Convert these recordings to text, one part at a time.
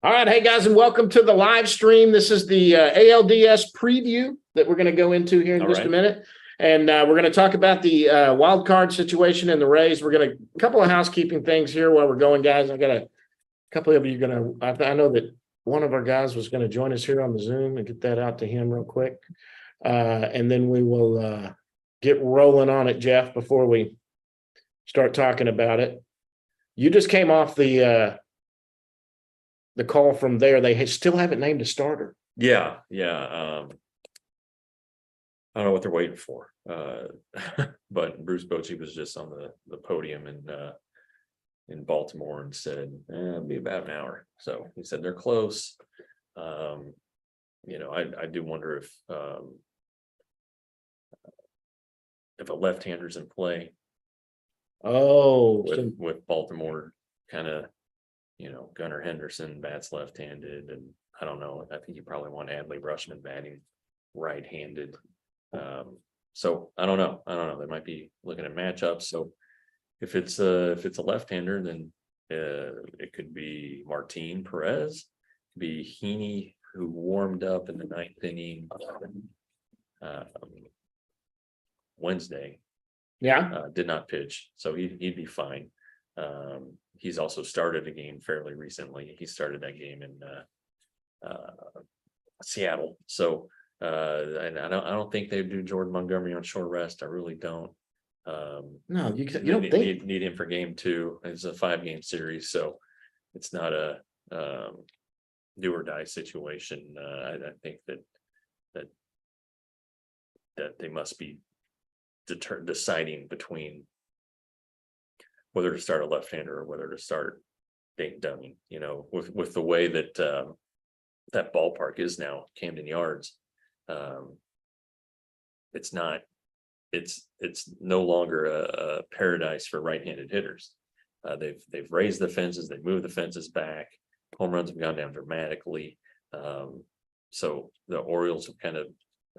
All right. Hey, guys, and welcome to the live stream. This is the ALDS preview that we're going to go into here in just a minute. And we're going to talk about the wild card situation in the Rays. We're going to a couple of housekeeping things here while we're going, guys. I got a couple of you going to, I know that one of our guys was going to join us here on the Zoom and get that out to him real quick. And then we will get rolling on it, Jeff, before we start talking about it. You just came off the call from there. They still haven't named a starter. Yeah. I don't know what they're waiting for. But Bruce Bochy was just on the podium in Baltimore and said, it'll be about an hour. So he said they're close. I do wonder if a left-hander's in play. With Baltimore kind of, Gunnar Henderson bats left-handed, and I don't know. I think you probably want Adley Rutschman batting right-handed. So I don't know. They might be looking at matchups. So if it's a left-hander, then it could be Martin Perez, it could be Heaney, who warmed up in the ninth inning Wednesday. Did not pitch, so he'd be fine. He's also started a game fairly recently. He started that game in Seattle. So and I don't think they do Jordan Montgomery on short rest. I really don't. No, you don't need him for game 2. It's a 5-game series, so it's not a do or die situation. I think that they must be deciding between whether to start a left-hander or whether to start Dayton Dunning. With the way that that ballpark is now, Camden Yards, it's no longer a paradise for right-handed hitters. They've raised the fences, they've moved the fences back, home runs have gone down dramatically. So the Orioles have kind of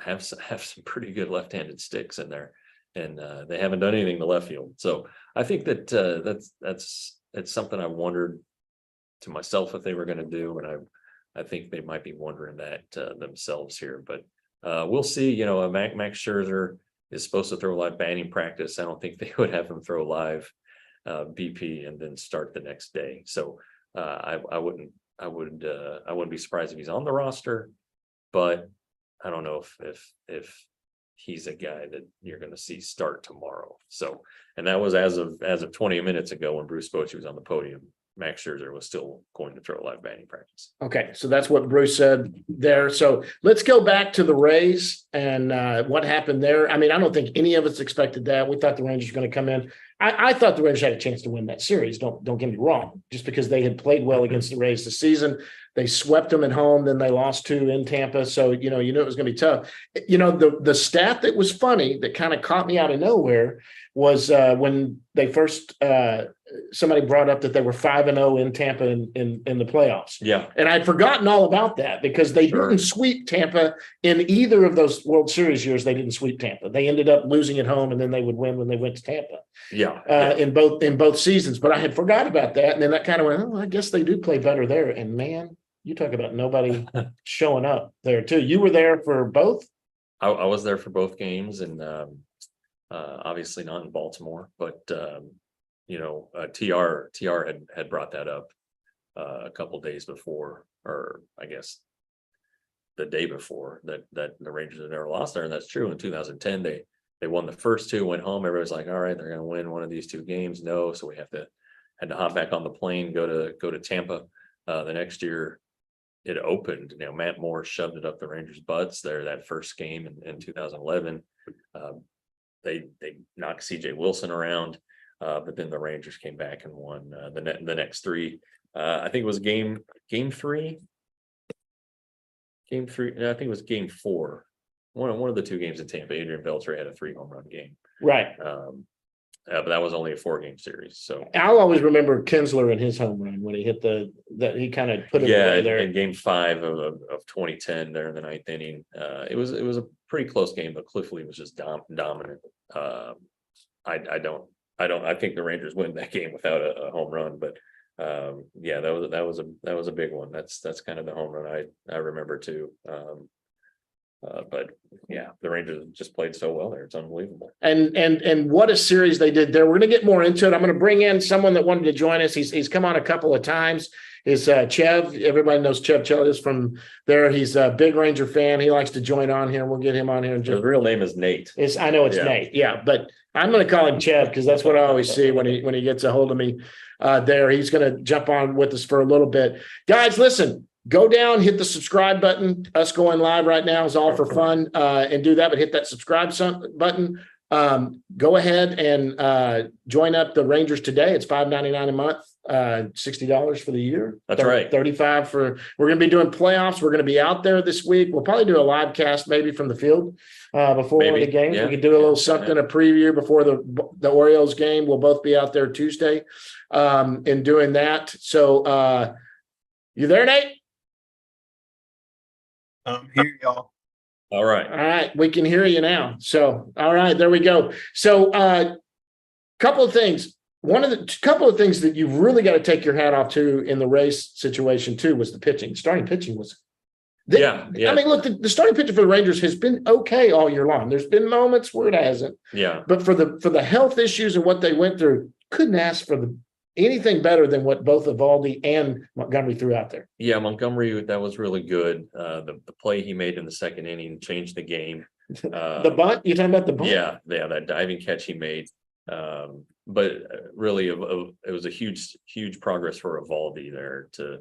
have some pretty good left-handed sticks in there, and they haven't done anything to left field. So I think that it's something I wondered to myself if they were going to do, and I think they might be wondering that themselves here. But we'll see. Max Scherzer is supposed to throw live batting practice. I don't think they would have him throw live BP and then start the next day. So I wouldn't be surprised if he's on the roster, but I don't know if he's a guy that you're going to see start tomorrow. So, and that was as of 20 minutes ago when Bruce Bochy was on the podium. Max Scherzer was still going to throw live batting practice. Okay, so that's what Bruce said there. So let's go back to the Rays and what happened there. I mean, I don't think any of us expected that. We thought the Rangers were going to come in. I thought the Rangers had a chance to win that series. Don't get me wrong. Just because they had played well against the Rays this season, they swept them at home. Then they lost 2 in Tampa. So you knew it was going to be tough. The stat that was funny that kind of caught me out of nowhere was when they first somebody brought up that they were 5-0 in Tampa in the playoffs. Yeah, and I'd forgotten all about that because they didn't sweep Tampa in either of those World Series years. They didn't sweep Tampa. They ended up losing at home, and then they would win when they went to Tampa. In both seasons. But I had forgot about that, and then that kind of went, I guess they do play better there. And man, you talk about nobody showing up there too. You were there for both? I was there for both games, and obviously not in Baltimore, but TR had brought that up a couple days before, or I guess the day before, that the Rangers had never lost there, and that's true. In 2010, they won the first 2, went home. Everybody's like, all right, they're going to win one of these 2 games. No, so we had to hop back on the plane, go to Tampa. The next year it opened. Matt Moore shoved it up the Rangers' butts there that first game in 2011. They knocked CJ Wilson around, but then the Rangers came back and won the next 3. I think it was game 3. Game 3. I think it was game 4. One of the 2 games in Tampa. Adrian Beltre had a 3 home run game. Right. But that was only a 4-game series. So I'll always remember Kinsler and his home run when he hit that he kind of put it away there. In game 5 of 2010 there in the 9th inning. It was a pretty close game, but Cliff Lee was just dominant. I think the Rangers win that game without a home run, but Yeah, that was a big one. That's kind of the home run I remember too. But yeah, the Rangers just played so well there. It's unbelievable. And what a series they did there. We're going to get more into it. I'm going to bring in someone that wanted to join us. He's come on a couple of times. Is Chev. Everybody knows Chev Chelios from there. He's a big Ranger fan. He likes to join on here. We'll get him on here. His real name is Nate. I know it's Nate. Yeah, but I'm going to call him Chev because that's what I always see when he gets a hold of me there. He's going to jump on with us for a little bit. Guys, listen. Go down, hit the subscribe button. Us going live right now is all for fun, and do that. But hit that subscribe button. Go ahead and join up the Rangers today. It's $5.99 a month, $60 for the year. That's right. $35 for. We're going to be doing playoffs. We're going to be out there this week. We'll probably do a live cast maybe from the field before one of the games. We could do a little something, a preview before the Orioles game. We'll both be out there Tuesday, in doing that. So, you there, Nate? Here, y'all. All right. All right. We can hear you now. So, all right, there we go. So, couple of things. Couple of things that you've really got to take your hat off to in the race situation too was the pitching. Starting pitching was. Yeah. I mean, look, the starting pitcher for the Rangers has been okay all year long. There's been moments where it hasn't. Yeah. But for the health issues and what they went through, couldn't ask for anything better than what both Eovaldi and Montgomery threw out there. Yeah, Montgomery, that was really good. The play he made in the second inning changed the game. The bunt? You're talking about the bunt? Yeah, that diving catch he made. But really, it was a huge progress for Eovaldi there to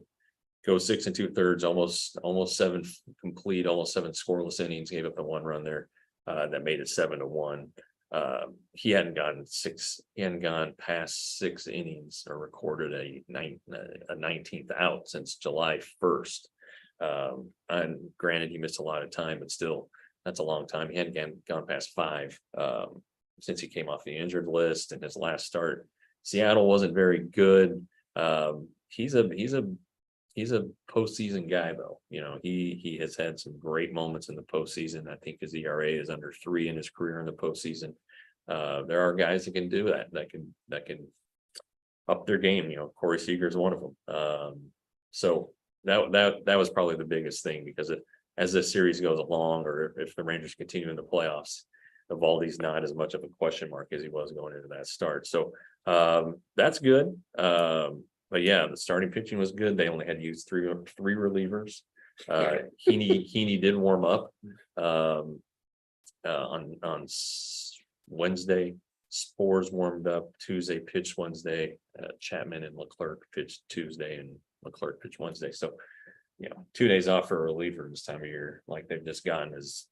go 6 2/3, almost 7 complete, almost 7 scoreless innings, gave up the 1 run there. That made it 7-1. He hadn't gone past 6 innings or recorded a 19th out since July 1st. And granted, he missed a lot of time, but still, that's a long time. He hadn't gone past 5 since he came off the injured list. And his last start, Seattle wasn't very good. He's a postseason guy, though. You know, he has had some great moments in the postseason. I think his ERA is under 3 in his career in the postseason. There are guys that can do that can up their game. You know, Corey Seager is one of them. So that was probably the biggest thing, because as this series goes along, or if the Rangers continue in the playoffs, Eovaldi's not as much of a question mark as he was going into that start. So that's good. But yeah, the starting pitching was good. They only had to use three relievers. Heaney did warm up on Wednesday. Spores warmed up Tuesday, pitched Wednesday. Chapman and Leclerc pitched Tuesday, and Leclerc pitched Wednesday. So, 2 days off for a reliever this time of year, like they've just gotten, is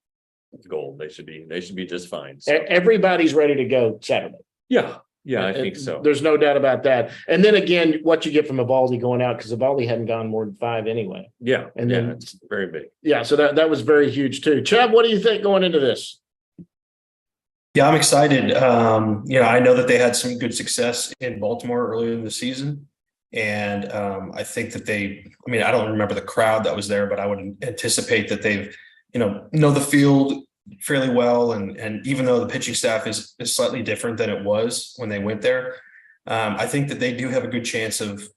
gold. They should be just fine. So. Everybody's ready to go Saturday. Yeah, I think so. There's no doubt about that. And then again, what you get from Eovaldi going out, because Eovaldi hadn't gone more than 5 anyway. Yeah, and then it's very big. Yeah, so that was very huge too. Chubb, what do you think going into this? Yeah, I'm excited. I know that they had some good success in Baltimore earlier in the season. And I think that I don't remember the crowd that was there, but I would anticipate that they've, know the field fairly well. And even though the pitching staff is slightly different than it was when they went there, I think that they do have a good chance of,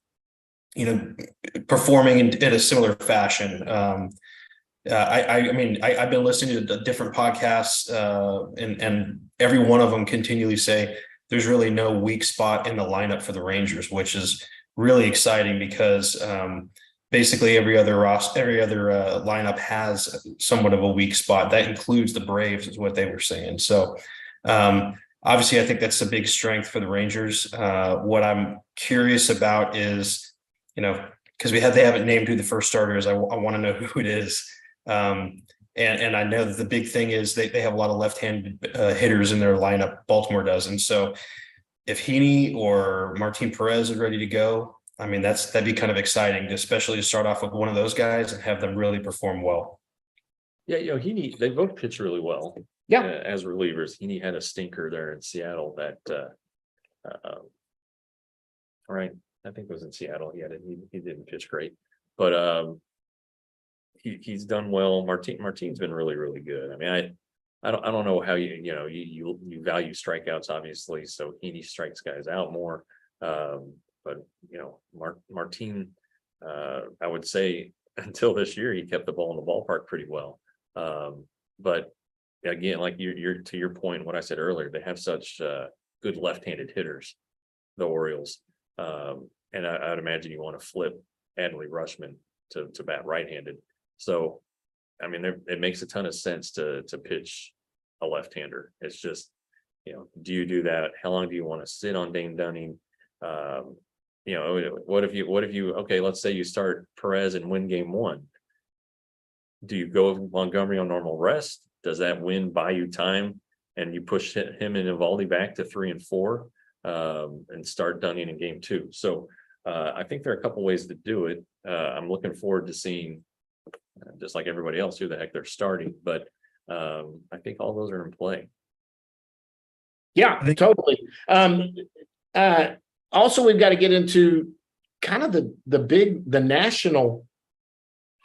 performing in a similar fashion. I've been listening to different podcasts, and every one of them continually say there's really no weak spot in the lineup for the Rangers, which is really exciting, because basically every other lineup has somewhat of a weak spot. That includes the Braves, is what they were saying. So obviously, I think that's a big strength for the Rangers. What I'm curious about is, because they haven't named who the first starter is. I want to know who it is. And I know that the big thing is they have a lot of left-handed hitters in their lineup. Baltimore does. And so if Heaney or Martin Perez are ready to go, that'd be kind of exciting, especially to start off with one of those guys and have them really perform well. Yeah, Heaney, they both pitch really well. Yeah, as relievers. Heaney had a stinker there in Seattle that right. I think it was in Seattle. He didn't pitch great, but he's done well. Martin's been really, really good. I don't know how you value strikeouts, obviously. So Heaney strikes guys out more. Martin, I would say until this year, he kept the ball in the ballpark pretty well. But again, like you're to your point, what I said earlier, they have such good left-handed hitters, the Orioles. And I'd imagine you want to flip Adley Rutschman to bat right-handed. So, I mean, it makes a ton of sense to pitch a left-hander. It's just, do you do that? How long do you want to sit on Dane Dunning? What if you, okay, let's say you start Perez and win game 1. Do you go with Montgomery on normal rest? Does that win buy you time and you push him and Eovaldi back to 3 and 4 and start Dunning in game 2? So I think there are a couple ways to do it. I'm looking forward to seeing, just like everybody else, who the heck they're starting, but I think all those are in play. Yeah, totally. Also, we've got to get into kind of the national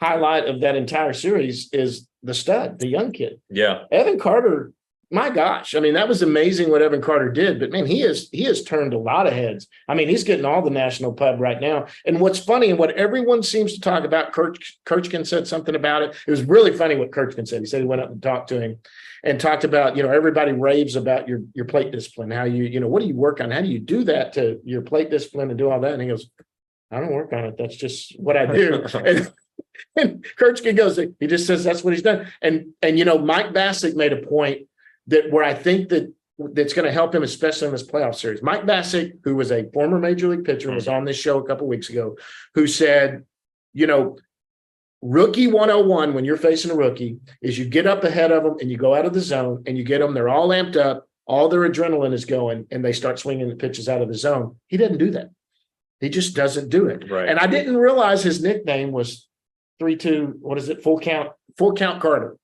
highlight of that entire series is the stud, the young kid. Yeah. Evan Carter, my gosh. I mean, that was amazing what Evan Carter did, but man, he has turned a lot of heads. I mean, he's getting all the national pub right now. And what's funny and what everyone seems to talk about, Kirchkin said something about it. It was really funny what Kirchkin said. He said he went up and talked to him and talked about, everybody raves about your plate discipline, how what do you work on? How do you do that to your plate discipline and do all that? And he goes, I don't work on it. That's just what I do. And Kirchkin goes, he just says that's what he's done. And Mike Bassick made a point that where I think that's going to help him, especially in this playoff series. Mike Bassick, who was a former major league pitcher, was on this show a couple of weeks ago, who said, rookie 101, when you're facing a rookie, is you get up ahead of them and you go out of the zone and you get them, they're all amped up, all their adrenaline is going, and they start swinging the pitches out of the zone. He doesn't do that. He just doesn't do it. Right. And I didn't realize his nickname was 3-2, what is it? Full count Carter.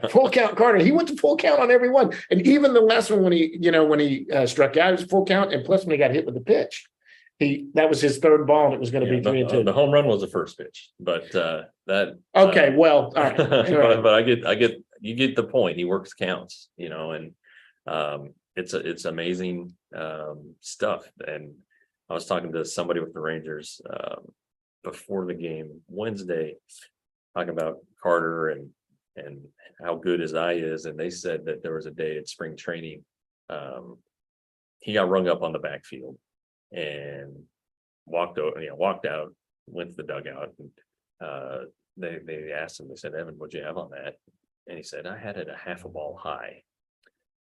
Full count Carter. He went to full count on every one. And even the last one when he struck out, it was full count. And plus when he got hit with the pitch, that was his third ball and it was going to be 3-2. The home run was the first pitch, but that okay, well, all right. but you get the point. He works counts, and it's amazing stuff. And I was talking to somebody with the Rangers before the game Wednesday, talking about Carter and how good his eye is, and they said that there was a day at spring training he got rung up on the backfield and walked out, went to the dugout, and they asked him, they said, Evan, what'd you have on that? And he said, I had it a half a ball high.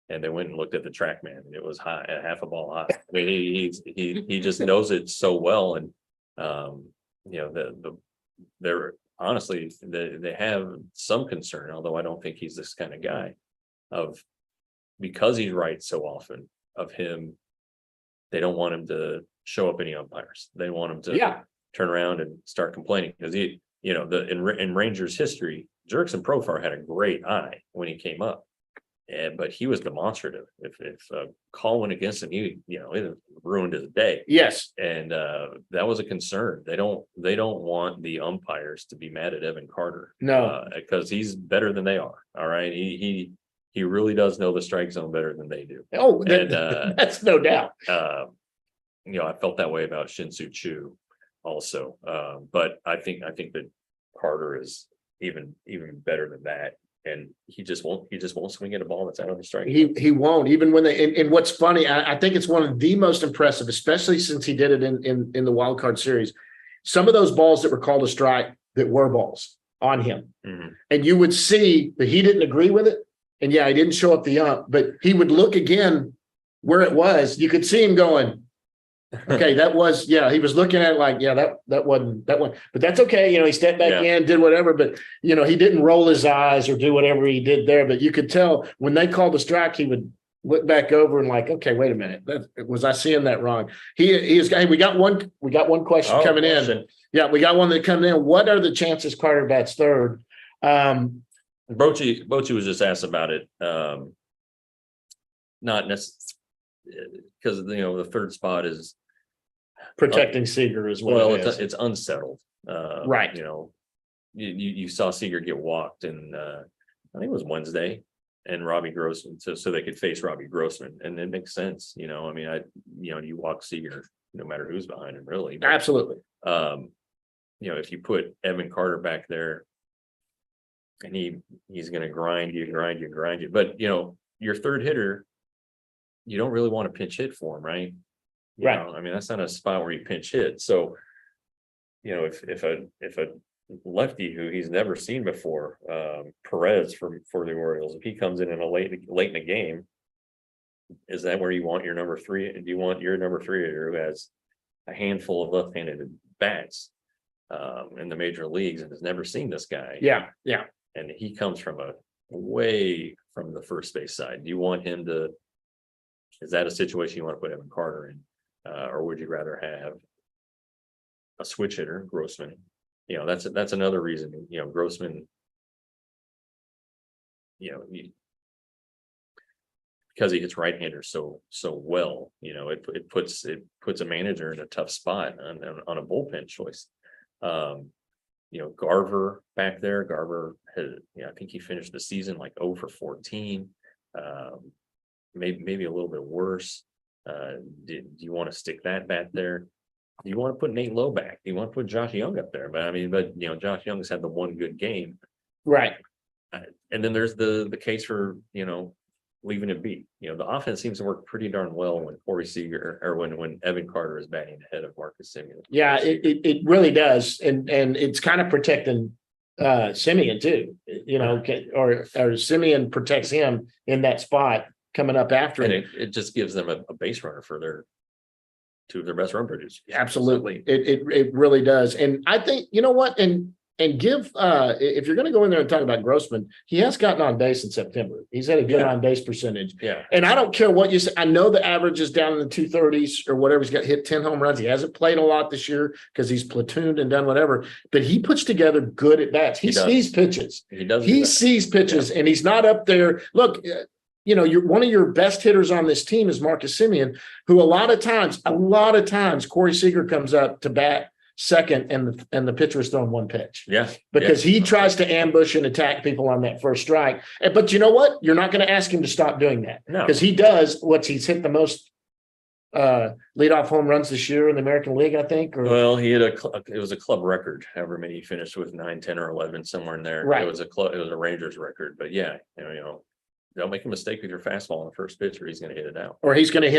And they went and looked at the TrackMan, and it was high, a half a ball high. I mean, he just knows it so well, and they're honestly they have some concern, although I don't think he's this kind of guy, of because he writes so often of him. They don't want him to show up any umpires. They want him to turn around and start complaining because in Rangers history, Jurickson Profar had a great eye when he came up. But he was demonstrative. If a call went against him, it ruined his day. Yes, and that was a concern. They don't want the umpires to be mad at Evan Carter. No, because he's better than they are. All right, he really does know the strike zone better than they do. Oh, that's no doubt. I felt that way about Shin-Soo Choo also. But I think that Carter is even better than that. And he just won't swing at a ball that's out of the strike. He won't, even when and what's funny, I think it's one of the most impressive, especially since he did it in the wild card series. Some of those balls that were called a strike that were balls on him. Mm-hmm. And you would see that he didn't agree with it. And he didn't show up the ump, but he would look again where it was. You could see him going, okay, that was, he was looking at it like, that wasn't that one, but that's okay. He stepped back in, did whatever, but he didn't roll his eyes or do whatever he did there. But you could tell when they called the strike, he would look back over and like, okay, wait a minute. Was I seeing that wrong? He is, hey, we got one question coming in. Yeah, we got one that coming in. What are the chances Carter bats third? Bochy was just asked about it. Not necessarily because the third spot is protecting Seager as well. It's unsettled. Right. You saw Seager get walked, and I think it was Wednesday, and Robbie Grossman, so they could face Robbie Grossman, and it makes sense. You walk Seager no matter who's behind him, really. But, Absolutely. if you put Evan Carter back there, and he's going to grind you. But your third hitter, you don't really want to pinch hit for him, right? I mean, that's not a spot where you pinch hit. So, if a lefty who he's never seen before, Perez for the Orioles, if he comes in a late in the game, is that where you want your number three? Do you want your number three hitter who has a handful of left-handed bats in the major leagues and has never seen this guy? Yeah. And he comes from way from the first base side. Do you want him to? Is that a situation you want to put Evan Carter in, or would you rather have a switch hitter, Grossman? That's another reason. Grossman. Because he hits right-handers so well, it puts a manager in a tough spot on a bullpen choice. Garver back there. Garver had, I think he finished the season like 0 for 14, maybe a little bit worse. Do you want to stick that back there? Do you want to put Nate Lowe back? Do you want to put Josh Young up there? But Josh Young's had the one good game, right? And then there's the case for leaving it be. The offense seems to work pretty darn well when Corey Seager or when Evan Carter is batting ahead of Marcus Semien. Yeah, it really does, and it's kind of protecting Semien too. Or Semien protects him in that spot coming up after and him. it just gives them a base runner for two of their best run producers. Absolutely, it really does, and I think what and give if you're going to go in there and talk about Grossman, he has gotten on base in September. He's had a good on base percentage. Yeah. And I don't care what you say. I know the average is down in the 230s or whatever. He's got hit 10 home runs. He hasn't played a lot this year because he's platooned and done whatever, but he puts together good at bats. He sees pitches. He sees pitches and he's not up there. Look, you're one of your best hitters on this team is Marcus Semien, who a lot of times Corey Seager comes up to bat second and the pitcher is throwing one pitch. Yeah. Because he tries to ambush and attack people on that first strike. But you know what? You're not going to ask him to stop doing that. No. Because he does he's hit the most leadoff home runs this year in the American League, I think. Well, he had it was a club record, however many he finished with 9, 10, or 11, somewhere in there. Right. It was a Rangers record. But yeah, don't make a mistake with your fastball on the first pitch or he's going to hit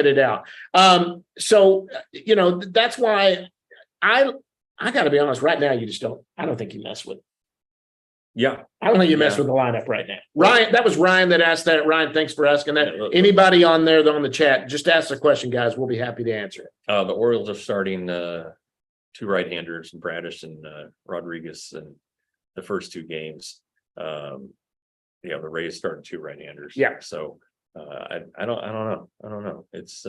it out. So, that's why I got to be honest, right now, I don't think you mess with it. Yeah. I don't think you mess with the lineup right now. Ryan, that was Ryan that asked that. Ryan, thanks for asking that. Anybody on there on the chat, just ask the question, guys. We'll be happy to answer it. The Orioles are starting 2 right-handers, Bradish and Rodriguez, in the first 2 games. The Rays started 2 right-handers. Yeah. So I don't know. It's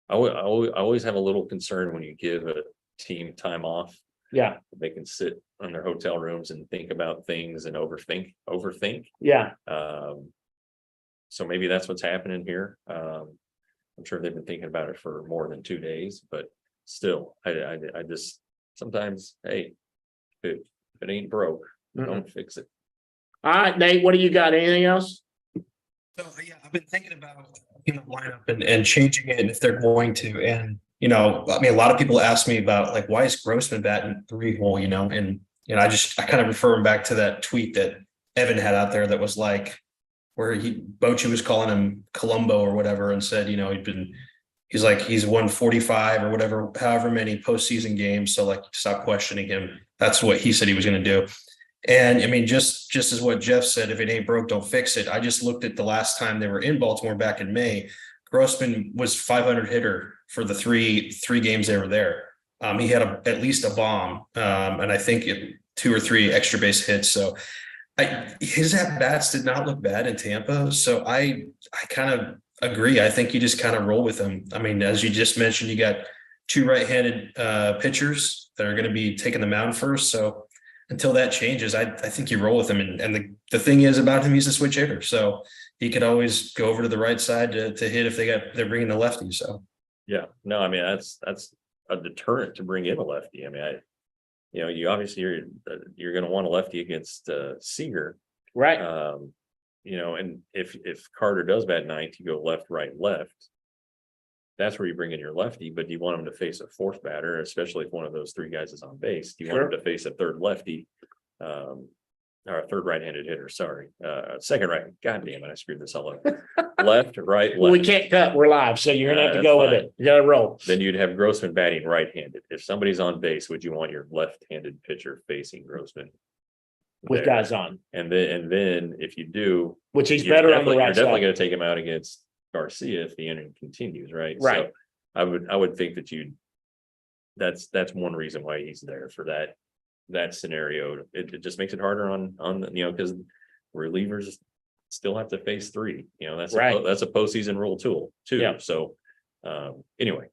I always have a little concern when you give a team time off. Yeah. They can sit in their hotel rooms and think about things and overthink. Yeah. So maybe that's what's happening here. I'm sure they've been thinking about it for more than 2 days, but still, I just sometimes, hey, if it ain't broke, don't fix it. All right, Nate, what do you got? Anything else? So I've been thinking about lineup and changing it if they're going to. And a lot of people ask me about like why is Grossman batting 3 hole, and I kind of refer him back to that tweet that Evan had out there that was like where Bochy was calling him Columbo or whatever and said, he's won 45 or whatever, however many postseason games. So like stop questioning him. That's what he said he was going to do. And just as what Jeff said, if it ain't broke, don't fix it. I just looked at the last time they were in Baltimore back in May. Grossman was 500 hitter for the three games they were there. He had at least a bomb, and I think 2 or 3 extra base hits. So his at bats did not look bad in Tampa. So I kind of agree. I think you just kind of roll with him. I mean, as you just mentioned, you got 2 right-handed pitchers that are going to be taking the mound first. So until that changes, I think you roll with him. And the thing is about him, he's a switch hitter. So he could always go over to the right side to hit if they're bringing the lefty. So, yeah, no, I mean, that's a deterrent to bring in a lefty. I mean, you obviously you're going to want a lefty against Seager. Right. And if Carter does bat 9th, you go left, right, left. that's where you bring in your lefty, but you want him to face a fourth batter, especially if one of those three guys is on base. You want him to face a third lefty, or a third right-handed hitter, sorry. Second right, god damn it, I screwed this all up. Left, right, left. Well, we can't cut, we're live, so you're gonna have to That's go with fine. it. You gotta roll. Then you'd have Grossman batting right-handed. If somebody's on base, would you want your left-handed pitcher facing Grossman? With there? guys on, And then if you do, which he's you're better on the definitely, you're right definitely side. going to take him out against Garcia if the inning continues, right? Right. So I would think that that's one reason why he's there for that scenario. It just makes it harder on because relievers still have to face three. That's Right. that's a postseason rule too. Yeah. So anyway.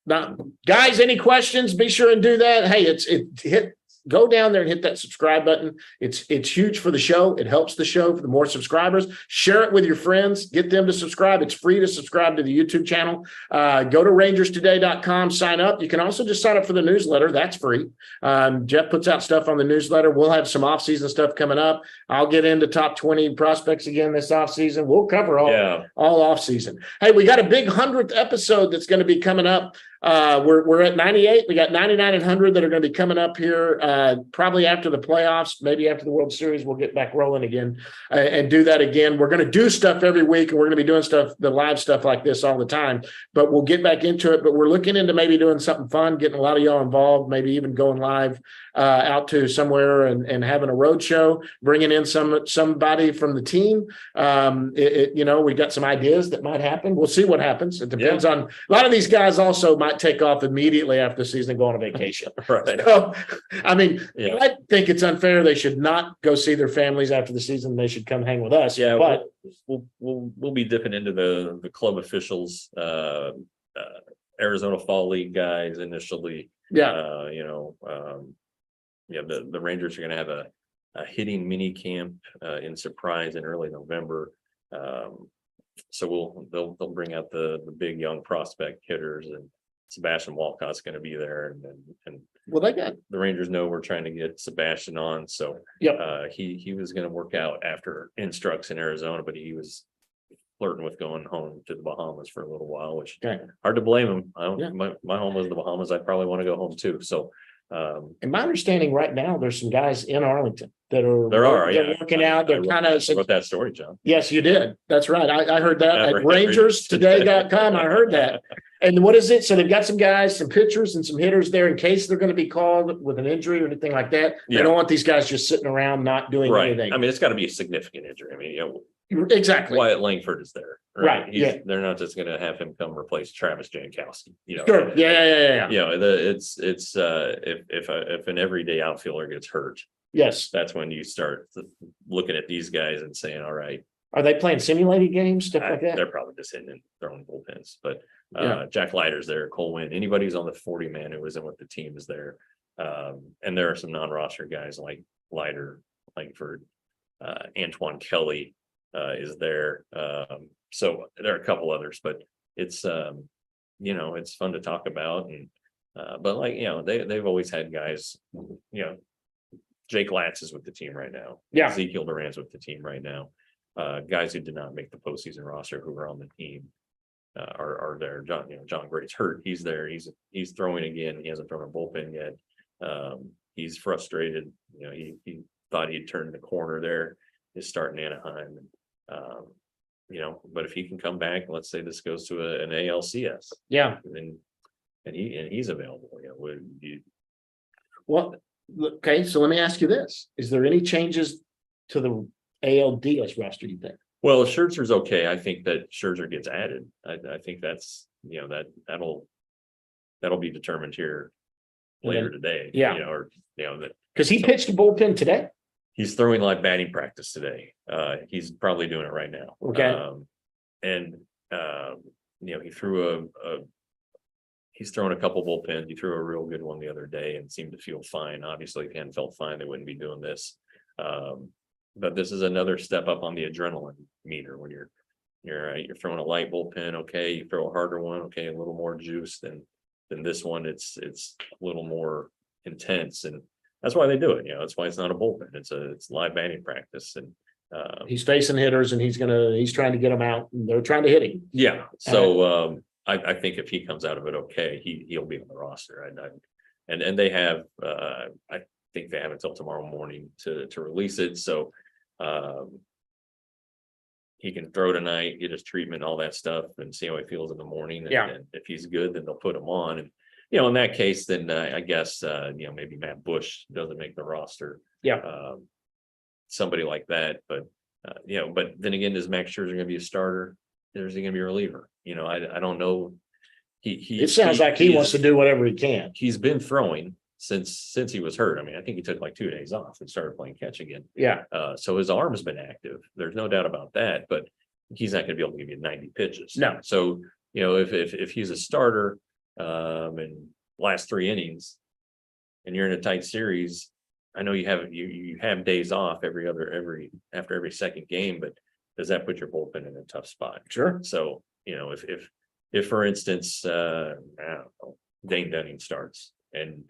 Now, guys, any questions? Be sure and do that. Hey, go down there and hit that subscribe button. It's huge for the show. It helps the show for the more subscribers. Share it with your friends. Get them to subscribe. It's free to subscribe to the YouTube channel. Go to rangerstoday.com, sign up. You can also just sign up for the newsletter. That's free. Jeff puts out stuff on the newsletter. We'll have some off-season stuff coming up. I'll get into top 20 prospects again this off-season. We'll cover all off-season. Hey, we got a big 100th episode that's going to be coming up. We're at 98. We got 99 and 100 that are going to be coming up here probably after the playoffs, maybe after the World Series. We'll get back rolling again and do that again. We're going to do stuff every week, and we're going to be doing the live stuff like this all the time, but we'll get back into it. But we're looking into maybe doing something fun, getting a lot of y'all involved, maybe even going live out to somewhere and having a road show, bringing in somebody from the team. We got some ideas that might happen. We'll see what happens. It depends on a lot of these guys also might take off immediately after the season and go on a vacation. Right. So, I mean, I think it's unfair. They should not go see their families after the season. They should come hang with us. Yeah, but we'll be dipping into the club officials, Arizona Fall League guys initially. The Rangers are going to have a hitting mini camp in Surprise in early November. So they'll bring out the big young prospect hitters, and Sebastian Walcott's going to be there, and they got the Rangers know we're trying to get Sebastian on. So he was going to work out after instructs in Arizona, but he was flirting with going home to the Bahamas for a little while, which hard to blame him. My home was the Bahamas. I probably want to go home too. So in my understanding right now, there's some guys in Arlington that are working out. They're kind of wrote that story, John. Yes, you did. That's right. I heard that at rangerstoday.com. I heard that. And what is it? So they've got some guys, some pitchers and some hitters there in case they're going to be called with an injury or anything like that. They don't want these guys just sitting around not doing anything. I mean, it's got to be a significant injury. I mean, exactly. Wyatt Langford is there, right? They're not just going to have him come replace Travis Jankowski. Sure. Yeah. It's if an everyday outfielder gets hurt, that's when you start looking at these guys and saying, all right, are they playing simulated games, stuff like that? They're probably just hitting and throwing bullpens. But Jack Leiter's there, Cole Winn, anybody who's on the 40-man who isn't with the team is there. And there are some non-roster guys like Leiter, Langford, Antoine Kelly is there. So there are a couple others, but it's it's fun to talk about. And but they've always had guys, Jake Latz is with the team right now. Ezekiel Duran's with the team right now. Guys who did not make the postseason roster who are on the team are there. John Gray's hurt. He's there. He's throwing again. He hasn't thrown a bullpen yet. He's frustrated. He thought he'd turned the corner there. His start in Anaheim. But if he can come back, let's say this goes to an ALCS. And he's available. Okay, so let me ask you this. Is there any changes to the ALDS roster, you think? Well, Scherzer's okay. I think that Scherzer gets added. I think that's that'll be determined here later today. Because he pitched a bullpen today. He's throwing live batting practice today. He's probably doing it right now. Okay. He threw he's thrown a couple bullpens. He threw a real good one the other day and seemed to feel fine. Obviously, if he hadn't felt fine, they wouldn't be doing this. But this is another step up on the adrenaline meter when you're throwing a light bullpen. Okay, you throw a harder one. Okay, a little more juice than this one. It's a little more intense, and that's why they do it. That's why it's not a bullpen. It's live batting practice, and he's facing hitters, and he's trying to get them out, and they're trying to hit him. Yeah. So I think if he comes out of it okay, he'll be on the roster. And they have I think they have until tomorrow morning to release it. So he can throw tonight, get his treatment, all that stuff, and see how he feels in the morning. And if he's good, then they'll put him on. And in that case, then I guess maybe Matt Bush doesn't make the roster. Somebody like that, but but then again, is Max Scherzer going to be a starter? Is he going to be a reliever? I don't know. It sounds like he wants to do whatever he can. He's been throwing since he was hurt. I mean, I think he took like 2 days off and started playing catch again. So his arm's been active. There's no doubt about that, but he's not going to be able to give you 90 pitches. No. So, if he's a starter in last 3 innings and you're in a tight series, I know you have days off after every second game, but does that put your bullpen in a tough spot? Sure. So, if for instance, I don't know, Dane Dunning starts and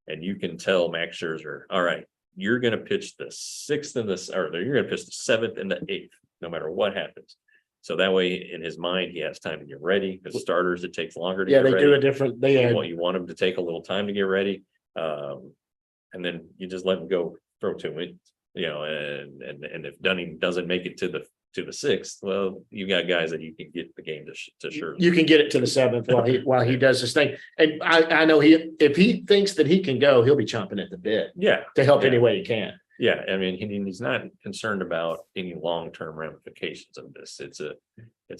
you can tell Max Scherzer, all right, you're going to pitch the 6th and you're going to pitch the 7th and the 8th, no matter what happens. So that way, in his mind, he has time to get ready. Because starters, it takes longer to get ready. Yeah, they do a different. You want him to take a little time to get ready, and then you just let him go throw 2 innings. And if Dunning doesn't make it to the 6th, well, you got guys that you can get the game to sure. You can get it to the 7th while he does his thing. And I know if he thinks that he can go, he'll be chomping at the bit. To help any way he can. Yeah, I mean, he's not concerned about any long-term ramifications of this. It's a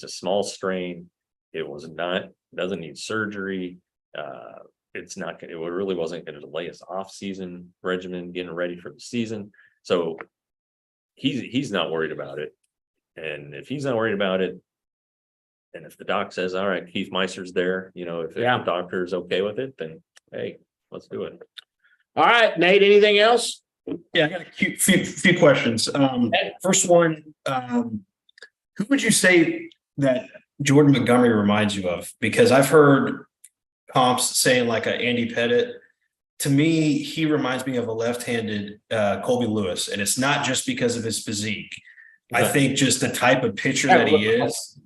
small strain. Doesn't need surgery. It really wasn't going to delay his off-season regimen, getting ready for the season. So he's not worried about it. And if he's not worried about it, and if the doc says, all right, Keith Meister's there, if the doctor's okay with it, then hey, let's do it. All right, Nate, anything else? Yeah, I got a few questions. First one, who would you say that Jordan Montgomery reminds you of? Because I've heard comps saying like a Andy Pettit. To me, he reminds me of a left-handed Colby Lewis, and it's not just because of his physique. I think just the type of pitcher that he is.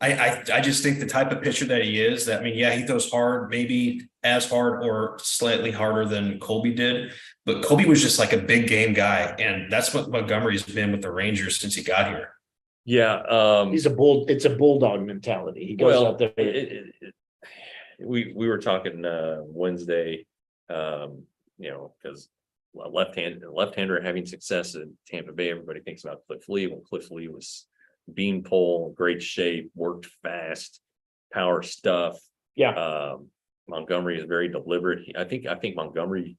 I just think the type of pitcher that he is. That he throws hard, maybe as hard or slightly harder than Colby did. But Colby was just like a big game guy, and that's what Montgomery's been with the Rangers since he got here. Yeah, he's a bull. It's a bulldog mentality. He goes out there. We were talking Wednesday, because left-hander having success in Tampa Bay. Everybody thinks about Cliff Lee. When Cliff Lee was beanpole, great shape, worked fast, power stuff. Montgomery is very deliberate. I think Montgomery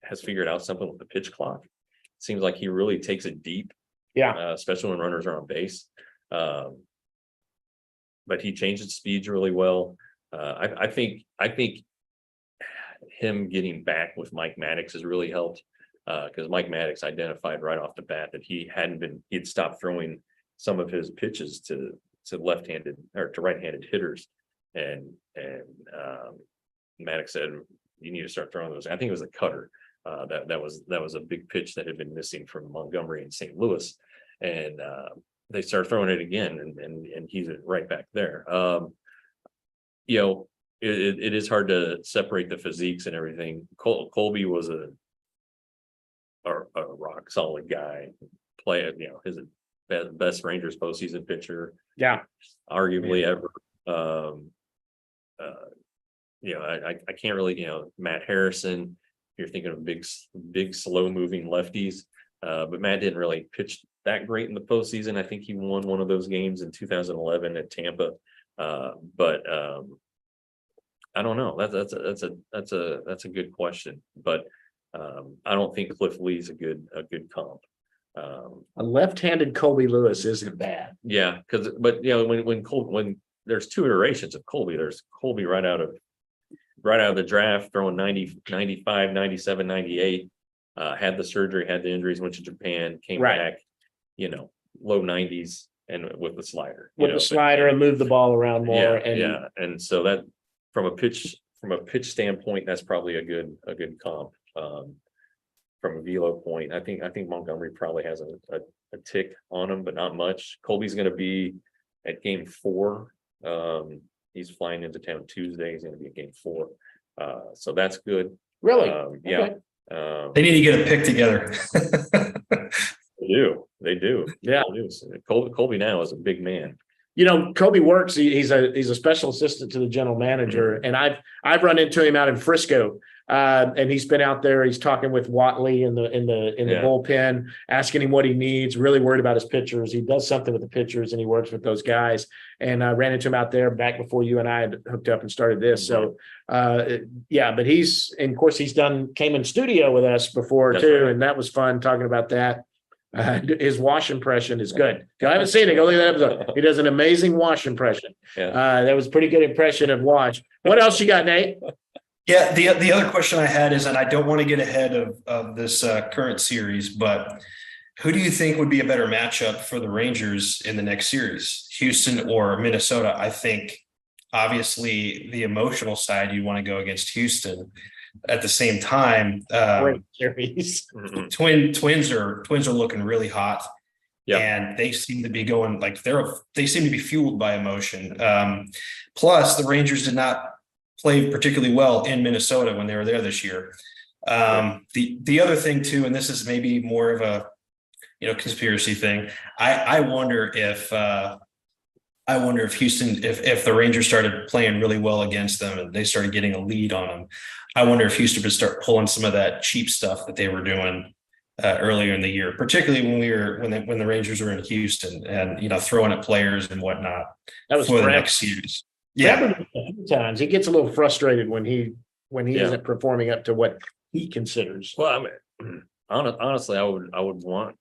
has figured out something with the pitch clock. Seems like he really takes it deep. Especially when runners are on base. But he changes speeds really well. I think him getting back with Mike Maddox has really helped, because Mike Maddox identified right off the bat that he'd stopped throwing some of his pitches to left-handed or to right-handed hitters, and Maddox said, you need to start throwing those. I think it was a cutter. That was a big pitch that had been missing from Montgomery and St. Louis, and they started throwing it again, and he's right back there. It is hard to separate the physiques and everything. Colby was a rock solid guy. His best Rangers postseason pitcher. Arguably ever. I can't really. Matt Harrison. You're thinking of big slow moving lefties, but Matt didn't really pitch that great in the postseason. I think he won one of those games in 2011 at Tampa, but I don't know. That's a good question, but I don't think Cliff Lee's a good comp. A left-handed Colby Lewis isn't bad. When there's 2 iterations of Colby, there's Colby right out of the draft, throwing 90, 95, 97, 98, had the surgery, had the injuries, went to Japan, came back, low 90s, and with the slider. And move the ball around more. And so that from a pitch standpoint, that's probably a good comp. From a velo point, I think Montgomery probably has a tick on him, but not much. Colby's going to be at game 4 He's flying into town Tuesday. He's going to be in game 4. So that's good. Really? Yeah. They need to get a pick together. They do. Yeah. They do. So Colby now is a big man. Kobe works. He's a special assistant to the general manager, and I've run into him out in Frisco, and he's been out there. He's talking with Watley in the bullpen, asking him what he needs. Really worried about his pitchers. He does something with the pitchers, and he works with those guys. And I ran into him out there back before you and I had hooked up and started this. So, but he's, and of course, came in studio with us before too, right. And that was fun talking about that. His wash impression is good. If you haven't seen it, go look at that episode. He does an amazing wash impression. Yeah. That was a pretty good impression of Wash. What else you got, Nate? Yeah, the other question I had is, and I don't want to get ahead of this current series, but who do you think would be a better matchup for the Rangers in the next series, Houston or Minnesota? I think obviously the emotional side, you want to go against Houston. At the same time, twins are looking really hot, and they seem to be going like they seem to be fueled by emotion. Plus, the Rangers did not play particularly well in Minnesota when they were there this year. The other thing too, and this is maybe more of a conspiracy thing. I wonder if Houston, if the Rangers started playing really well against them and they started getting a lead on them, I wonder if Houston would start pulling some of that cheap stuff that they were doing earlier in the year, particularly when the Rangers were in Houston and throwing at players and whatnot. That was for the next series. Yeah, a few times he gets a little frustrated when he isn't performing up to what he considers. Well, I mean, honestly, I would want,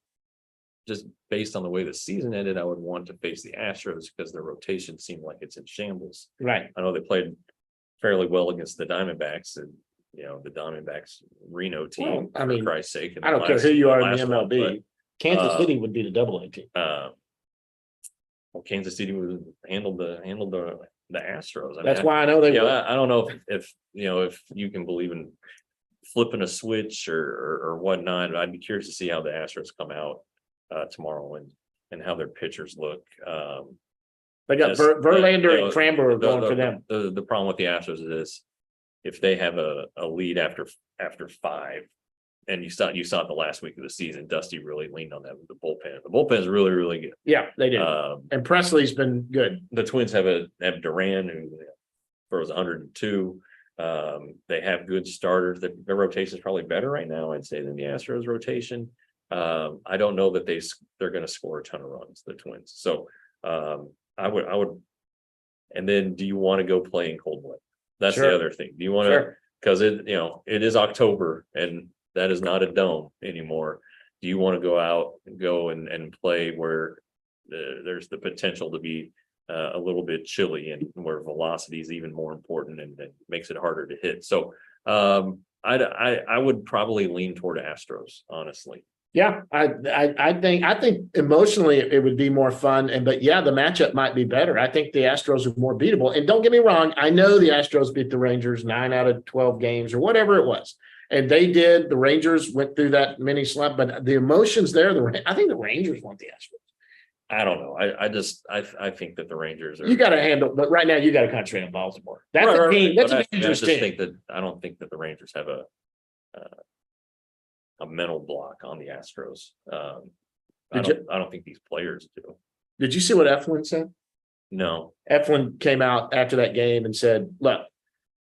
just based on the way the season ended, I would want to face the Astros because their rotation seemed like it's in shambles. Right. I know they played fairly well against the Diamondbacks, and the Diamondbacks Reno team. Well, for Christ's sake. I don't care who you are in the MLB. Kansas City would be the AA team. Kansas City would handled the Astros. That's why I know they. I don't know if you can believe in flipping a switch or whatnot. I'd be curious to see how the Astros come out tomorrow and how their pitchers look. They got Verlander and Framber going for them. The problem with the Astros is if they have a lead after 5, and you saw it the last week of the season, Dusty really leaned on that with the bullpen. The bullpen is really, really good. Yeah, they did. And Presley's been good. The Twins have Duran, who throws 102. They have good starters. Their rotation is probably better right now, I'd say, than the Astros rotation. I don't know that they're going to score a ton of runs, the Twins. So I would. And then, do you want to go play in cold weather? That's the other thing. Do you want to? Because it is October and that is not a dome anymore. Do you want to go and play where there's the potential to be a little bit chilly and where velocity is even more important and makes it harder to hit? So I would probably lean toward Astros, honestly. Yeah, I think emotionally it would be more fun, but the matchup might be better. I think the Astros are more beatable. And don't get me wrong, I know the Astros beat the Rangers 9 out of 12 games or whatever it was, and they did. The Rangers went through that mini slump, but the emotions there, I think the Rangers want the Astros. I don't know. I think that the Rangers are. You got to handle, but right now you got to concentrate on Baltimore. That's a team. That's a dangerous team. I don't think that the Rangers have a mental block on the Astros. I don't think these players do. Did you see what Eflin said? No. Eflin came out after that game and said, look,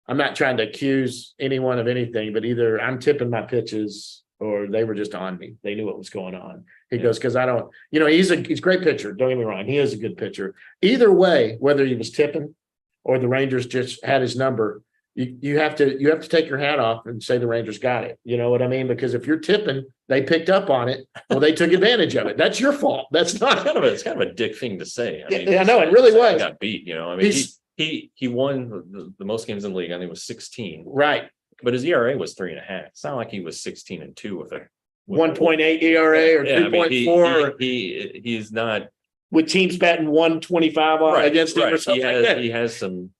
I'm not trying to accuse anyone of anything, but either I'm tipping my pitches or they were just on me. They knew what was going on. He goes, because I don't, he's a great pitcher. Don't get me wrong. He is a good pitcher. Either way, whether he was tipping or the Rangers just had his number, you have to take your hat off and say the Rangers got it. You know what I mean? Because if you're tipping, they picked up on it. Well, they took advantage of it. That's your fault. That's not it's kind of a dick thing to say. I mean, I know it really was. Got beat. I mean, he won the most games in the league. I think it was 16. Right. But his ERA was 3.5. It's not like he was 16-2 with a 1.8 ERA or 3.4. He's not with teams batting 125 against him or something like that. He has some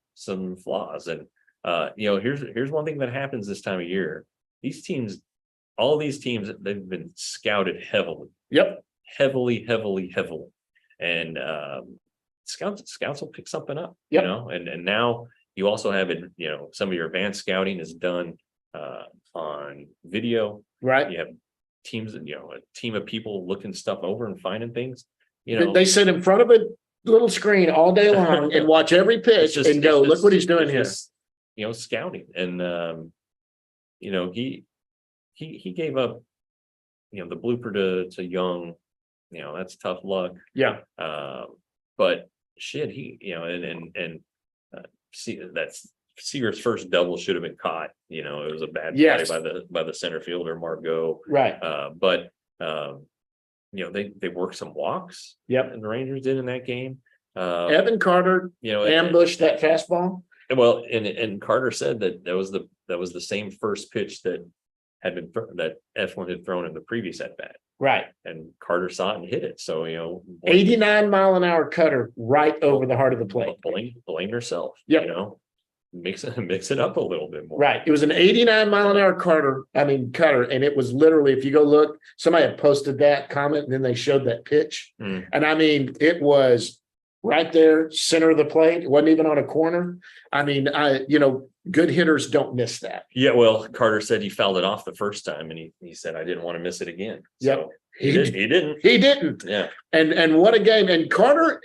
flaws, and here's one thing that happens this time of year. All these teams, they've been scouted heavily. Yep. Heavily. And scouts will pick something up, Yep. and now you also have it, some of your advanced scouting is done on video. Right. You have teams, a team of people looking stuff over and finding things, They sit in front of a little screen all day long and watch every pitch and go, look what he's doing here. Scouting. And he gave up, the blooper to Young, that's tough luck. Yeah. But shit, see, that's Seager's first double should have been caught. It was a bad Yes. play by the center fielder Margot. Right. But they worked some walks. Yep. And the Rangers did in that game. Evan Carter ambushed that fastball. Well, and Carter said that was the same first pitch that had been that Eflin had thrown in the previous at bat. Right. And Carter saw it and hit it. So 89-mile-an-hour cutter right over the heart of the plate. Blame yourself. Yep. Mix it up a little bit more. Right. It was an 89-mile-an-hour cutter, and it was literally, if you go look, somebody had posted that comment and then they showed that pitch. Mm. And it was right there, center of the plate. It wasn't even on a corner. Good hitters don't miss that. Yeah, well, Carter said he fouled it off the first time, and he said, I didn't want to miss it again. Yep. So he didn't. He didn't. Yeah. And what a game. And Carter,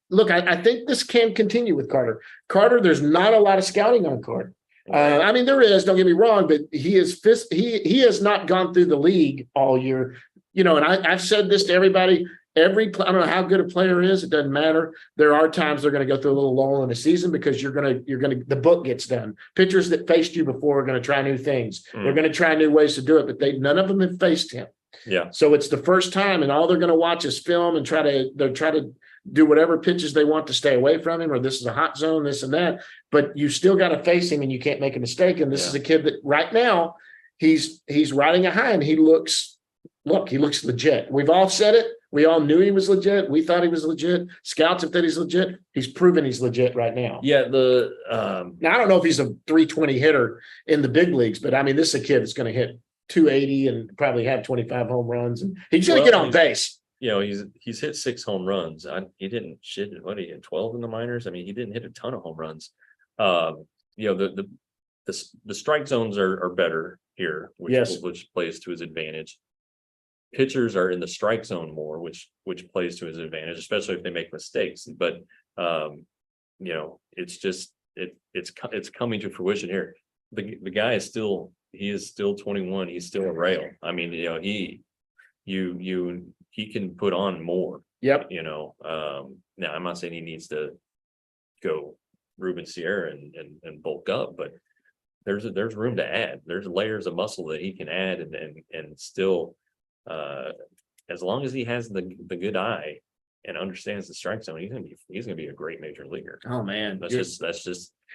look, I think this can continue with Carter. Carter, there's not a lot of scouting on Carter. There is, don't get me wrong, but he has not gone through the league all year. And I've said this to everybody. I don't know how good a player is. It doesn't matter. There are times they're going to go through a little lull in the season because the book gets done. Pitchers that faced you before are going to try new things. They're going to try new ways to do it, but none of them have faced him. Yeah. So it's the first time, and all they're going to watch is film and try to do whatever pitches they want to stay away from him, or this is a hot zone, this and that. But you still got to face him, and you can't make a mistake. And this is a kid that right now he's riding a high, and he looks legit. We've all said it. We all knew he was legit. We thought he was legit. Scouts have said he's legit. He's proven he's legit right now. Yeah. Now I don't know if he's a 320 hitter in the big leagues, but this is a kid that's going to hit 280 and probably have 25 home runs, and he's going to get on base. He's hit 6 home runs. He didn't he hit 12 in the minors. He didn't hit a ton of home runs. The strike zones are better here, which plays to his advantage. Pitchers are in the strike zone more, which plays to his advantage, especially if they make mistakes. But it's just it's coming to fruition here. The guy is still 21. He's still a rail. He can put on more. Yep. Now I'm not saying he needs to go Ruben Sierra and bulk up, but there's room to add. There's layers of muscle that he can add and still. As long as he has the good eye and understands the strike zone, he's gonna be a great major leaguer. Oh man, that's just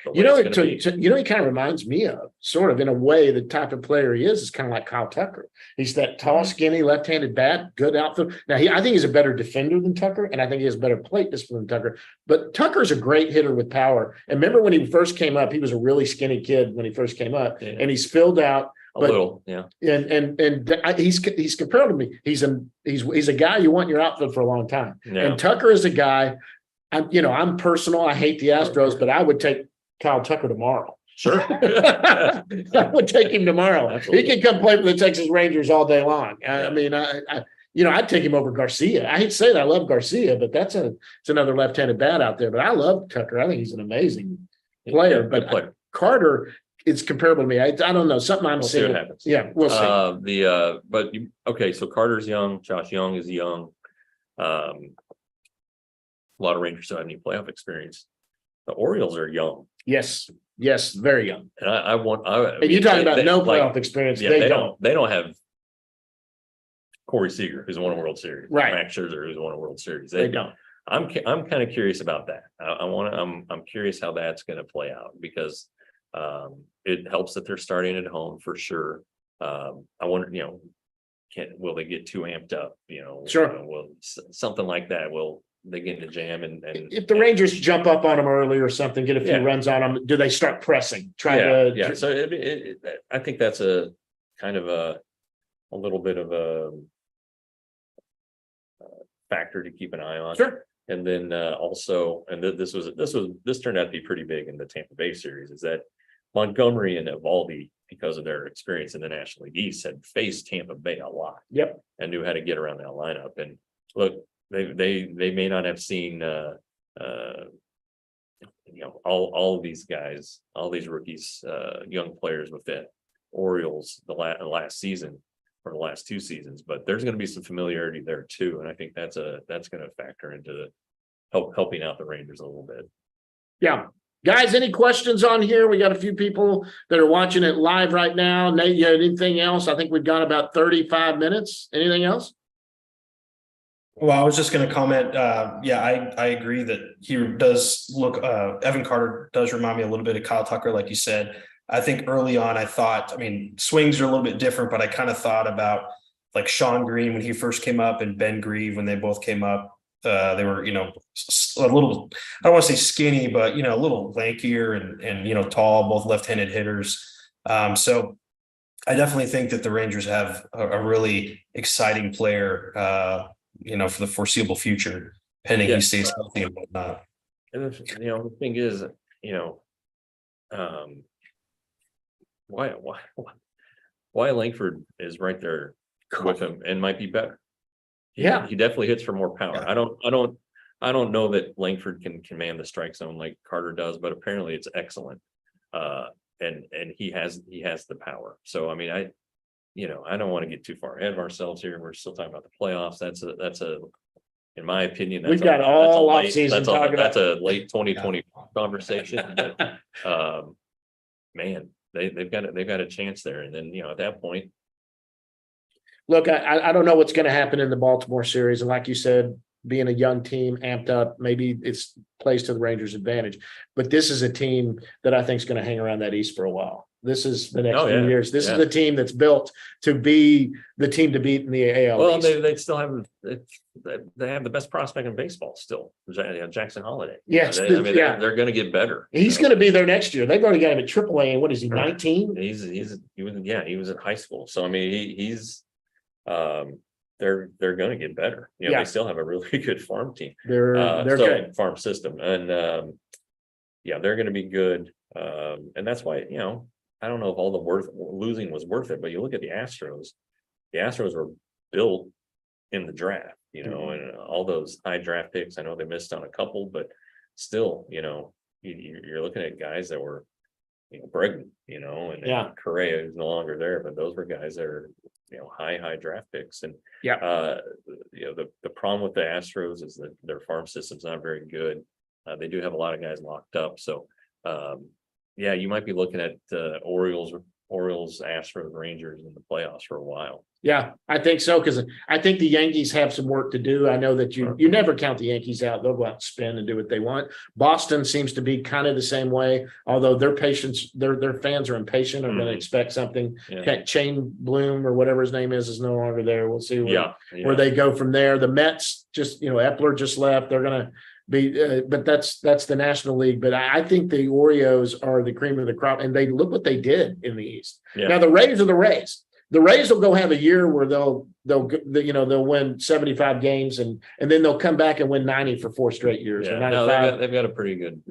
the way he kind of reminds me of, sort of in a way, the type of player he is kind of like Kyle Tucker. He's that tall, skinny, left-handed bat, good outfield. Now I think he's a better defender than Tucker, and I think he has better plate discipline than Tucker. But Tucker's a great hitter with power. And remember when he first came up, he was a really skinny kid when he first came up, and he's filled out. A little, yeah. And he's compared to me. He's a guy you want in your outfield for a long time. Yeah. And Tucker is a guy. I'm personal. I hate the Astros, but I would take Kyle Tucker tomorrow. Sure. I would take him tomorrow. Absolutely. He can come play for the Texas Rangers all day long. I'd take him over Garcia. I hate to say that. I love Garcia, but it's another left-handed bat out there. But I love Tucker. I think he's an amazing player. But Carter, it's comparable to me. I don't know. Something I'm seeing. See what happens. Yeah, we'll see. So Carter's young. Josh Young is young. A lot of Rangers don't have any playoff experience. The Orioles are young. Yes, very young. And and you're talking about no playoff experience. Yeah, they don't. They don't have Corey Seager, who's won a World Series. Right. Max Scherzer, who's won a World Series. They don't. I'm kind of curious about that. I'm curious how that's going to play out, because it helps that they're starting at home for sure. I wonder, will they get too amped up? Sure. Will something like that? Will they get in a jam? And if the Rangers jump up on them early or something, get a few runs on them, do they start pressing? So I think that's a kind of a little bit of a factor to keep an eye on. Sure. And then also, and this turned out to be pretty big in the Tampa Bay series, is that Montgomery and Evaldi, because of their experience in the National League East, had faced Tampa Bay a lot. Yep. And knew how to get around that lineup. And look, they may not have seen all of these guys, all these rookies, young players with the Orioles the last season or the last 2 seasons, but there's going to be some familiarity there too. And I think that's going to factor into helping out the Rangers a little bit. Yeah. Guys, any questions on here? We got a few people that are watching it live right now. Nate, you had anything else? I think we've gone about 35 minutes. Anything else? Well, I was just going to comment. I agree that he does look. Evan Carter does remind me a little bit of Kyle Tucker, like you said. I think early on, swings are a little bit different, but I kind of thought about like Sean Green when he first came up and Ben Grieve when they both came up. They were, a little, I don't want to say skinny, but, a little lankier and tall, both left-handed hitters. So I definitely think that the Rangers have a really exciting player, for the foreseeable future, pending he stays healthy and whatnot. And the thing is, why Langford is right there with him and might be better. Yeah, he definitely hits for more power. Yeah. I don't know that Langford can command the strike zone like Carter does, but apparently it's excellent. And he has the power. So I mean, I don't want to get too far ahead of ourselves here. We're still talking about the playoffs. That's a in my opinion, we've got all off season talking about. That's a late 2020 conversation. But, man, they've got a chance there. And then at that point. Look, I don't know what's going to happen in the Baltimore series. And like you said, being a young team amped up, maybe it's plays to the Rangers' advantage. But this is a team that I think is going to hang around that East for a while. This is the next few years. This is the team that's built to be the team to beat in the AL. Well, they still have they have the best prospect in baseball still, Jackson Holiday. Yes, they're going to get better. He's going to be there next year. They've already got him at AAA. And what is he? 19? He was in high school. So I mean, he's they're going to get better. They still have a really good farm team. They're good farm system, and they're going to be good. And that's why I don't know if all the losing was worth it, but you look at the Astros. The Astros were built in the draft, and all those high draft picks. I know they missed on a couple, but still, you're looking at guys that were, Bregman, and Correa is no longer there, but those were guys that are, high draft picks. And the problem with the Astros is that their farm system's not very good. They do have a lot of guys locked up, so. You might be looking at Orioles, Astros, Rangers in the playoffs for a while. Yeah, I think so, because I think the Yankees have some work to do. I know that you never count the Yankees out. They'll go out and spin and do what they want. Boston seems to be kind of the same way, although their fans are impatient, are going to expect something. Shane Bloom or whatever his name is no longer there. We'll see where they go from there. The Mets just, Epler just left. They're going to be, but that's the National League. But I think the Orioles are the cream of the crop, and they look what they did in the East. Now the Rays are the Rays. The Rays will go have a year where they'll win 75 games and then they'll come back and win 90 for 4 straight years. They've got a pretty good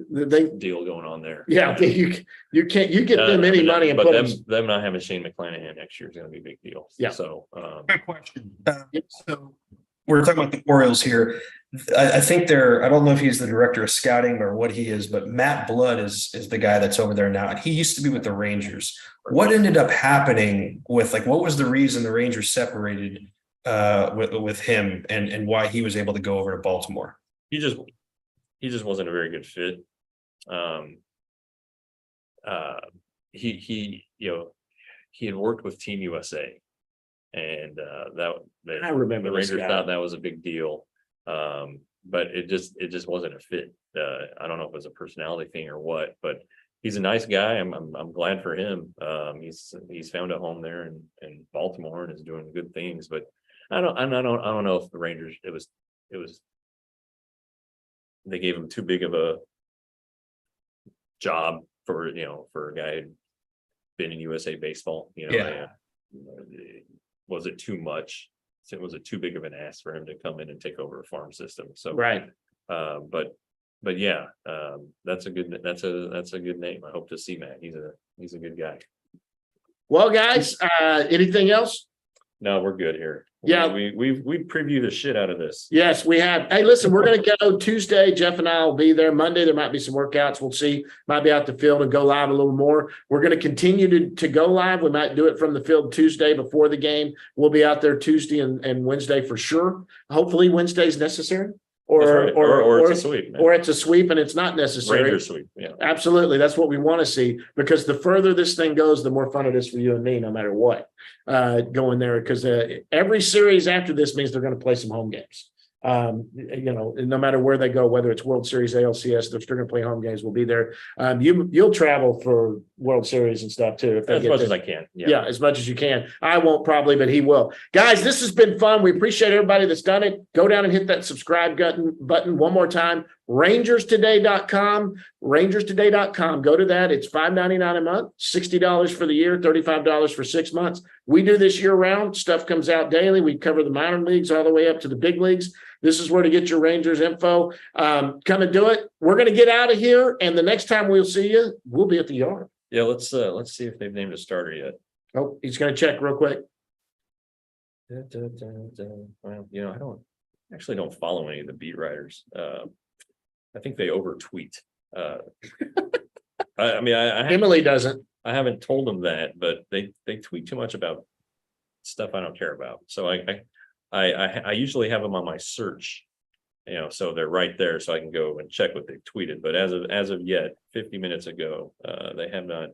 deal going on there. Yeah, you get them any money and put them not having Shane McClanahan next year is going to be a big deal. Yeah. So good question. So we're talking about the Orioles here. I think I don't know if he's the director of scouting or what he is, but Matt Blood is the guy that's over there now. And he used to be with the Rangers. What ended up happening with, what was the reason the Rangers separated with him and why he was able to go over to Baltimore? He just wasn't a very good fit. He had worked with Team USA, and I remember the Rangers thought that was a big deal. But it just wasn't a fit. I don't know if it was a personality thing or what, but he's a nice guy. I'm glad for him. He's found a home there in Baltimore and is doing good things. But I don't know if the Rangers it was they gave him too big of a job for a guy who'd been in USA baseball. Was it too much? Was it too big of an ask for him to come in and take over a farm system? So right. But yeah, that's a good name. I hope to see Matt. He's a good guy. Well, guys, anything else? No, we're good here. Yeah. We preview the shit out of this. Yes, we have. Hey, listen, we're going to go Tuesday. Jeff and I will be there. Monday, there might be some workouts. We'll see. Might be out the field and go live a little more. We're going to continue to go live. We might do it from the field Tuesday before the game. We'll be out there Tuesday and Wednesday for sure. Hopefully Wednesday's necessary. Or it's a sweep, man. Or it's a sweep and it's not necessary. Ranger sweep. Yeah, absolutely. That's what we want to see, because the further this thing goes, the more fun it is for you and me, no matter what, going there. Because every series after this means they're going to play some home games. No matter where they go, whether it's World Series, ALCS, they're still going to play home games. We'll be there. You'll travel for World Series and stuff too. As much as I can. Yeah, as much as you can. I won't probably, but he will. Guys, this has been fun. We appreciate everybody that's done it. Go down and hit that subscribe button one more time. rangerstoday.com, rangerstoday.com. Go to that. It's $5.99 a month, $60 for the year, $35 for 6 months. We do this year round. Stuff comes out daily. We cover the minor leagues all the way up to the big leagues. This is where to get your Rangers info. Come and do it. We're going to get out of here, and the next time we'll see you, we'll be at the yard. Yeah, let's see if they've named a starter yet. Oh, he's going to check real quick. Well, I don't follow any of the beat writers. I think they over tweet. Emily doesn't. I haven't told them that, but they tweet too much about stuff I don't care about. So I usually have them on my search, so they're right there, so I can go and check what they tweeted. But as of yet, 50 minutes ago, they have not.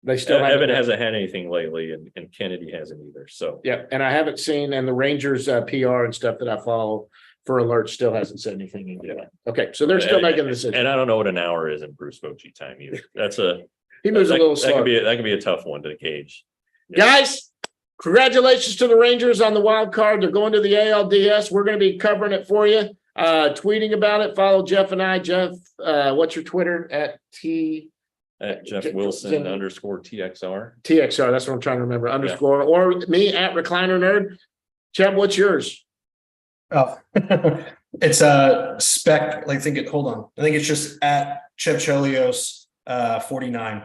They still Evan hasn't had anything lately, and Kennedy hasn't either. So yeah, and I haven't seen, and the Rangers PR and stuff that I follow for alerts still hasn't said anything either. Okay, so they're still making the decision. And I don't know what an hour is in Bruce Bochy time either. He moves a little slow. That could be a tough one to gauge. Guys, congratulations to the Rangers on the wild card. They're going to the ALDS. We're going to be covering it for you, tweeting about it. Follow Jeff and I. Jeff, what's your Twitter? At Jeff Wilson _TXR. TXR, that's what I'm trying to remember. Underscore, or me at Recliner Nerd. Jeff, what's yours? Oh, it's spec. Hold on. I think it's just at Chep Chelios 49.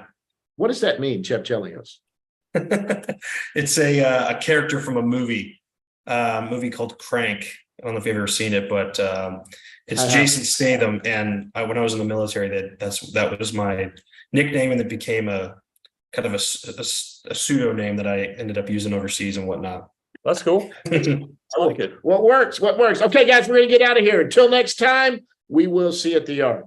What does that mean, Chep Chelios? It's a character from a movie called Crank. I don't know if you've ever seen it, but it's Jason Statham. And when I was in the military, that was my nickname, and it became a kind of a pseudonym that I ended up using overseas and whatnot. That's cool. I like it. What works? Okay, guys, we're going to get out of here. Until next time, we will see you at the yard.